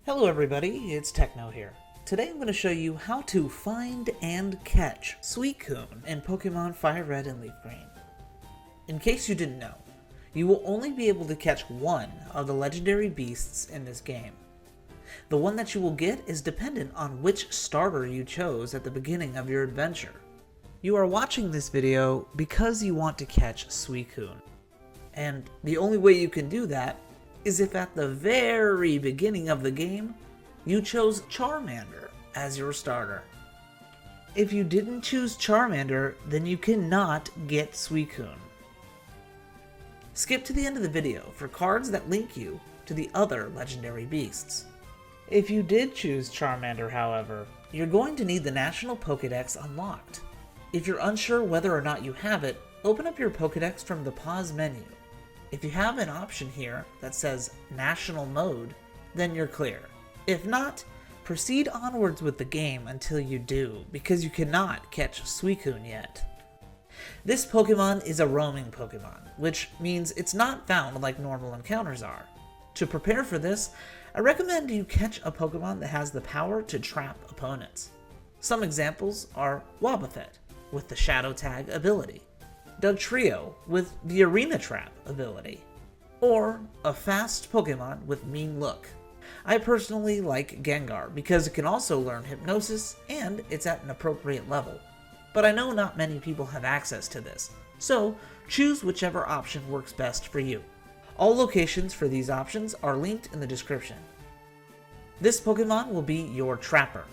Hello everybody, it's Techno here. Today I'm going to show you how to find and catch Suicune in Pokémon FireRed and LeafGreen. In case you didn't know, you will only be able to catch one of the legendary beasts in this game. The one that you will get is dependent on which starter you chose at the beginning of your adventure. You are watching this video because you want to catch Suicune. And the only way you can do that is if at the very beginning of the game, you chose Charmander as your starter. If you didn't choose Charmander, then you cannot get Suicune. Skip to the end of the video for cards that link you to the other legendary beasts. If you did choose Charmander, however, you're going to need the National Pokédex unlocked. If you're unsure whether or not you have it, open up your Pokédex from the pause menu. If you have an option here that says National Mode, then you're clear. If not, proceed onwards with the game until you do, because you cannot catch Suicune yet. This Pokemon is a roaming Pokemon, which means it's not found like normal encounters are. To prepare for this, I recommend you catch a Pokemon that has the power to trap opponents. Some examples are Wobbuffet with the Shadow Tag ability, Dugtrio with the Arena Trap ability, or a fast Pokemon with Mean Look. I personally like Gengar because it can also learn Hypnosis and it's at an appropriate level. But I know not many people have access to this, so choose whichever option works best for you. All locations for these options are linked in the description. This Pokemon will be your Trapper.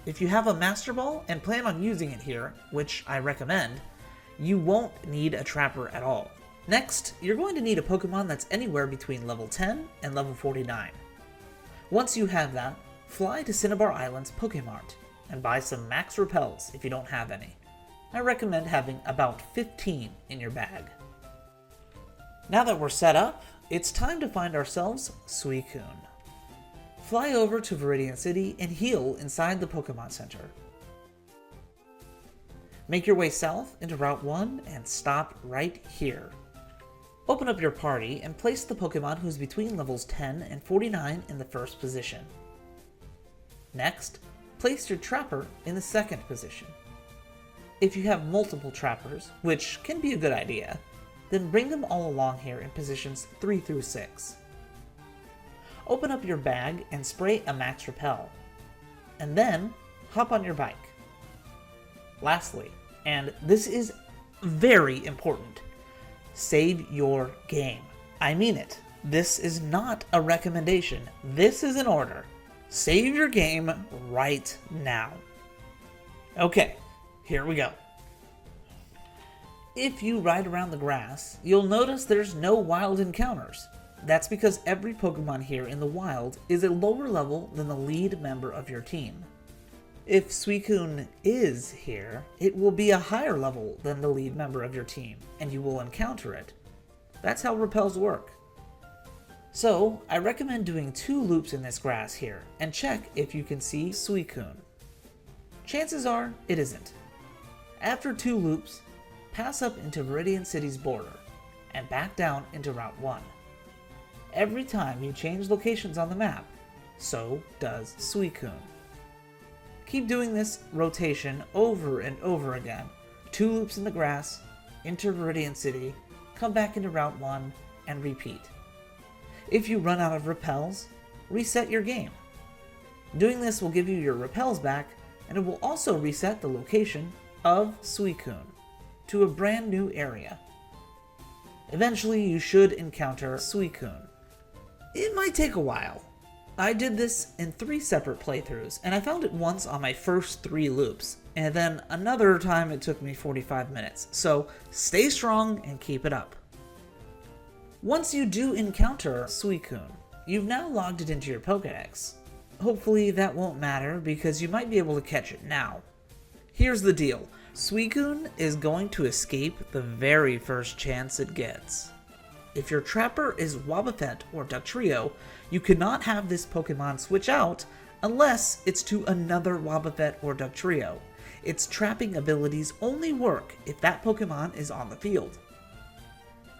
If you have a Master Ball and plan on using it here, which I recommend, you won't need a Trapper at all. Next, you're going to need a Pokemon that's anywhere between level 10 and level 49. Once you have that, fly to Cinnabar Island's Pokemart and buy some max repels if you don't have any. I recommend having about 15 in your bag. Now that we're set up, it's time to find ourselves Suicune. Fly over to Viridian City and heal inside the Pokemon Center. Make your way south into Route 1 and stop right here. Open up your party and place the Pokemon who's between levels 10 and 49 in the first position. Next, place your Trapper in the second position. If you have multiple Trappers, which can be a good idea, then bring them all along here in positions 3 through 6. Open up your bag and spray a max repel, and then hop on your bike. Lastly, and this is very important, save your game. I mean it. This is not a recommendation. This is an order. Save your game right now. Okay, here we go. If you ride around the grass, you'll notice there's no wild encounters. That's because every Pokemon here in the wild is a lower level than the lead member of your team. If Suicune is here, it will be a higher level than the lead member of your team, and you will encounter it. That's how repels work. So, I recommend doing 2 loops in this grass here, and check if you can see Suicune. Chances are, it isn't. After 2 loops, pass up into Viridian City's border, and back down into Route 1. Every time you change locations on the map, so does Suicune. Keep doing this rotation over and over again. 2 loops in the grass, enter Viridian City, come back into Route 1, and repeat. If you run out of repels, reset your game. Doing this will give you your repels back, and it will also reset the location of Suicune to a brand new area. Eventually you should encounter Suicune. It might take a while. I did this in 3 separate playthroughs, and I found it once on my first 3 loops, and then another time it took me 45 minutes, so stay strong and keep it up. Once you do encounter Suicune, you've now logged it into your Pokédex. Hopefully that won't matter because you might be able to catch it now. Here's the deal. Suicune is going to escape the very first chance it gets. If your Trapper is Wobbuffet or Dugtrio, you cannot have this Pokemon switch out unless it's to another Wobbuffet or Dugtrio. Its trapping abilities only work if that Pokemon is on the field.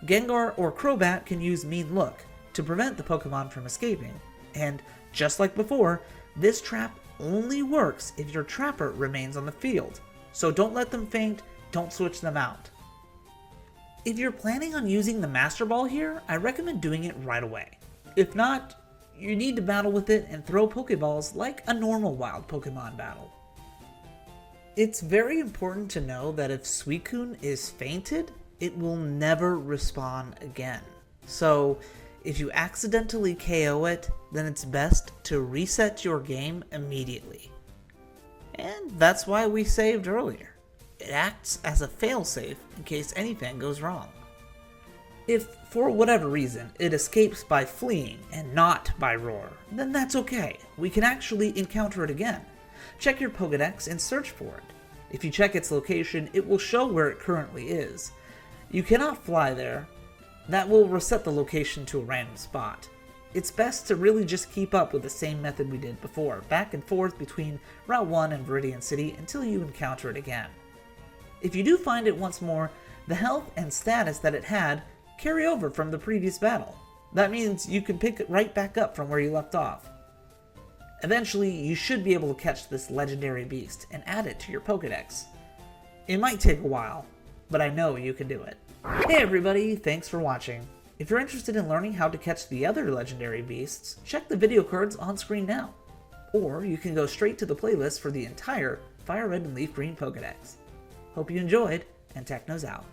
Gengar or Crobat can use Mean Look to prevent the Pokemon from escaping. And just like before, this trap only works if your trapper remains on the field. So don't let them faint, don't switch them out. If you're planning on using the Master Ball here, I recommend doing it right away. If not, you need to battle with it and throw Pokeballs like a normal wild Pokemon battle. It's very important to know that if Suicune is fainted, it will never respawn again. So if you accidentally KO it, then it's best to reset your game immediately. And that's why we saved earlier. It acts as a failsafe in case anything goes wrong. If, for whatever reason, it escapes by fleeing and not by roar, then that's okay. We can actually encounter it again. Check your Pokédex and search for it. If you check its location, it will show where it currently is. You cannot fly there. That will reset the location to a random spot. It's best to really just keep up with the same method we did before, back and forth between Route 1 and Viridian City until you encounter it again. If you do find it once more, the health and status that it had carry over from the previous battle. That means you can pick it right back up from where you left off. Eventually, you should be able to catch this legendary beast and add it to your Pokédex. It might take a while, but I know you can do it. Hey everybody, thanks for watching. If you're interested in learning how to catch the other legendary beasts, check the video cards on screen now. Or you can go straight to the playlist for the entire FireRed and LeafGreen Pokédex. Hope you enjoyed, and Techno's out.